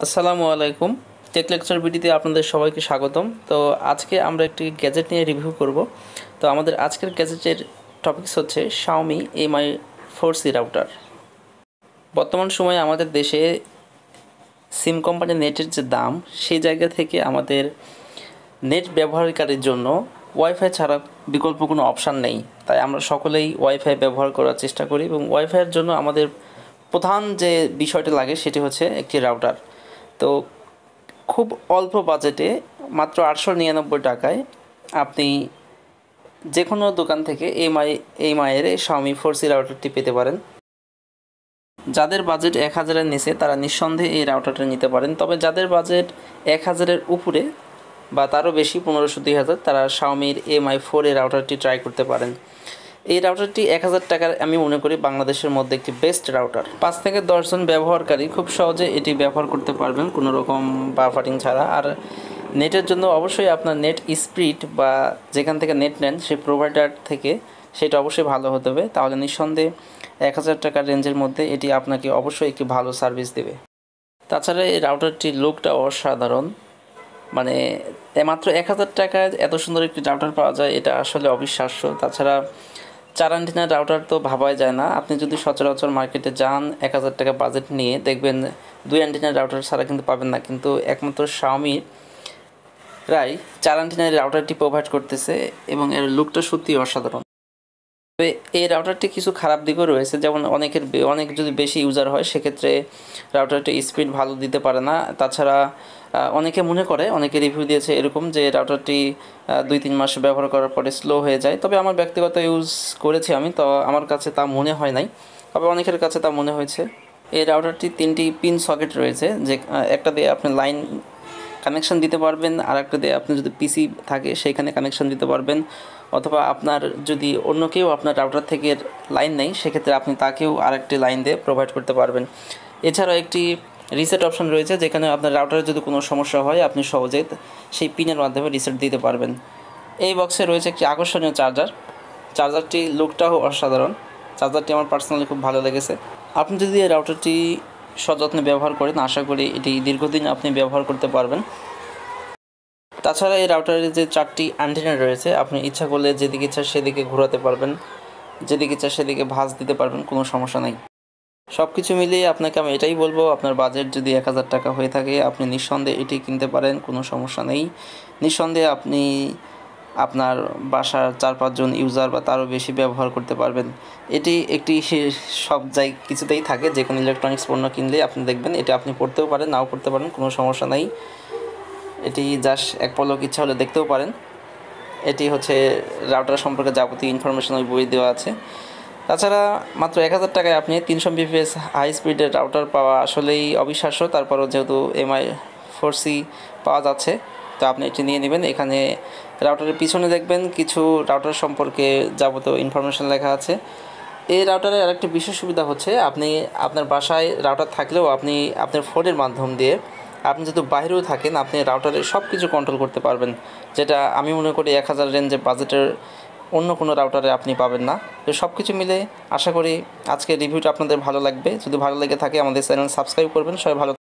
আসসালামু আলাইকুম। Take lecture ভিডিওতে আপনাদের সবাইকে স্বাগতম। তো আজকে আমরা একটি গ্যাজেট নিয়ে রিভিউ করব। তো আমাদের আজকের গ্যাজেটের টপিকস হচ্ছে Xiaomi Mi 4C রাউটার। বর্তমান সময়ে আমাদের দেশে সিম কোম্পানির নেটের যে দাম, সেই জায়গা থেকে আমাদের নেট ব্যবহারকারীর জন্য ওয়াইফাই ছাড়া বিকল্প কোনো অপশান নেই। তাই আমরা সকলেই ওয়াইফাই ব্যবহার করার চেষ্টা করি এবং ওয়াইফাইয়ের জন্য আমাদের প্রধান যে বিষয়টি লাগে সেটি হচ্ছে একটি রাউটার। তো খুব অল্প বাজেটে মাত্র 899 টাকায় আপনি যে কোনো দোকান থেকে এমআইয়ের Xiaomi 4C রাউটারটি পেতে পারেন। যাদের বাজেট 1000-এর নিচে তারা নিঃসন্দেহে এই রাউটারটা নিতে পারেন। তবে যাদের বাজেট 1000-এর উপরে বা তারও বেশি 1500-2000 তারা Xiaomiর Mi 4 রাউটারটি ট্রাই করতে পারেন। এই রাউটারটি 1000 টাকার আমি মনে করি বাংলাদেশের মধ্যে একটি বেস্ট রাউটার। 5 থেকে 10 জন ব্যবহারকারী খুব সহজে এটি ব্যবহার করতে পারবেন কোনো রকম বাফারিং ছাড়া। আর নেটের জন্য অবশ্যই আপনার নেট স্পিড বা যেখান থেকে নেট নেন সেই প্রোভাইডার থেকে সেটা অবশ্যই ভালো হতে হবে, তাহলে নিঃসন্দেহে 1000 টাকার রেঞ্জের মধ্যে এটি আপনাকে অবশ্যই একটি ভালো সার্ভিস দেবে। তাছাড়া এই রাউটারটির লুকটা অসাধারণ, মানে মাত্র 1000 টাকায় এত সুন্দর একটি রাউটার পাওয়া যায় এটা আসলে অবিশ্বাস্য। তাছাড়া 4 অ্যান্টেনার রাউটার তো ভাবাই যায় না। আপনি যদি সচরাচর মার্কেটে যান 1000 টাকা বাজেট নিয়ে, দেখবেন 2 অ্যান্টেনার রাউটার ছাড়া কিন্তু পাবেন না, কিন্তু একমাত্র Xiaomi রাই 4 অ্যান্টেনার রাউটারটি প্রোভাইড করতেছে এবং এর লুকটা সত্যি অসাধারণ। তবে এই রাউটারটি কিছু খারাপ দিকও রয়েছে, যেমন অনেক যদি বেশি ইউজার হয় সেক্ষেত্রে রাউটারটি স্পিড ভালো দিতে পারে না। তাছাড়া অনেকে রিভিউ দিয়েছে এরকম যে রাউটারটি 2-3 মাস ব্যবহার করার পরে স্লো হয়ে যায়। তবে আমার ব্যক্তিগত ইউজ করেছি আমি, তো আমার কাছে তা মনে হয় নাই, তবে অনেকের কাছে তা মনে হয়েছে। এই রাউটারটি 3টি পিন সকেট রয়েছে, যে একটা দিয়ে আপনি লাইন কানেকশান দিতে পারবেন, আর একটা দিয়ে আপনি যদি পিসি থাকে সেইখানে কানেকশান দিতে পারবেন, অথবা আপনার যদি অন্য কেউ আপনার রাউটার থেকে লাইন নেই সেক্ষেত্রে আপনি তাকেও আরেকটি লাইন দিয়ে প্রোভাইড করতে পারবেন। এছাড়াও একটি রিসেট অপশন রয়েছে, যেখানে আপনার রাউটারে যদি কোনো সমস্যা হয় আপনি সহজে সেই পিনের মাধ্যমে রিসেট দিতে পারবেন। এই বক্সে রয়েছে একটি আকর্ষণীয় চার্জারটি লুকটাও অসাধারণ। চার্জারটি আমার পার্সোনালি খুব ভালো লেগেছে। আপনি যদি এই রাউটারটি সযত্নে ব্যবহার করেন আশা করি এটি দীর্ঘদিন আপনি ব্যবহার করতে পারবেন। তাছাড়া এই রাউটারের যে 4টি অ্যান্টেনা রয়েছে, আপনি ইচ্ছা করলে যেদিকে ইচ্ছা সেদিকে ঘোরাতে পারবেন, যেদিকে ইচ্ছা সেদিকে ভাঁজ দিতে পারবেন, কোনো সমস্যা নেই। সব কিছু মিলিয়ে আপনাকে আমি এটাই বলবো, আপনার বাজেট যদি 1000 টাকা হয়ে থাকে আপনি নিঃসন্দেহে এটি কিনতে পারেন, কোনো সমস্যা নেই। নিঃসন্দেহে আপনি আপনার বাসার 4-5 জন ইউজার বা তারও বেশি ব্যবহার করতে পারবেন। এটি একটি সব কিছুতেই থাকে, যে কোনো ইলেকট্রনিক্স পণ্য কিনলে আপনি দেখবেন এটা আপনি পড়তেও পারেন, নাও পড়তে পারেন, কোনো সমস্যা নেই। এটি জাস্ট এক পলক ইচ্ছা হলে দেখতেও পারেন। এটি হচ্ছে রাউটার সম্পর্কে যাবতীয় ইনফরমেশন ওই বই দেওয়া আছে। তাছাড়া মাত্র 1000 টাকায় আপনি 300 mbps হাই স্পিডের রাউটার পাওয়া আসলেই অবিশ্বাস্য। তারপরও যেহেতু Mi 4C পাওয়া যাচ্ছে তো আপনি এটি নিয়ে নেবেন। এখানে রাউটারের পিছনে দেখবেন কিছু রাউটার সম্পর্কে যাবতীয় ইনফরমেশন লেখা আছে। এই রাউটারের আরেকটি বিশেষ সুবিধা হচ্ছে, আপনি আপনার বাসায় রাউটার থাকলেও আপনি আপনার ফোনের মাধ্যম দিয়ে আপনি যদি বাইরেও থাকেন আপনি রাউটারে সব কিছু কন্ট্রোল করতে পারবেন, যেটা আমি মনে করি 1000 রেঞ্জে বাজেটের অন্য কোনো রাউটারে আপনি পাবেন না। তো সব কিছু মিলে আশা করি আজকের রিভিউটা আপনাদের ভালো লাগবে। যদি ভালো লেগে থাকে আমাদের চ্যানেল সাবস্ক্রাইব করবেন। সবাই ভালো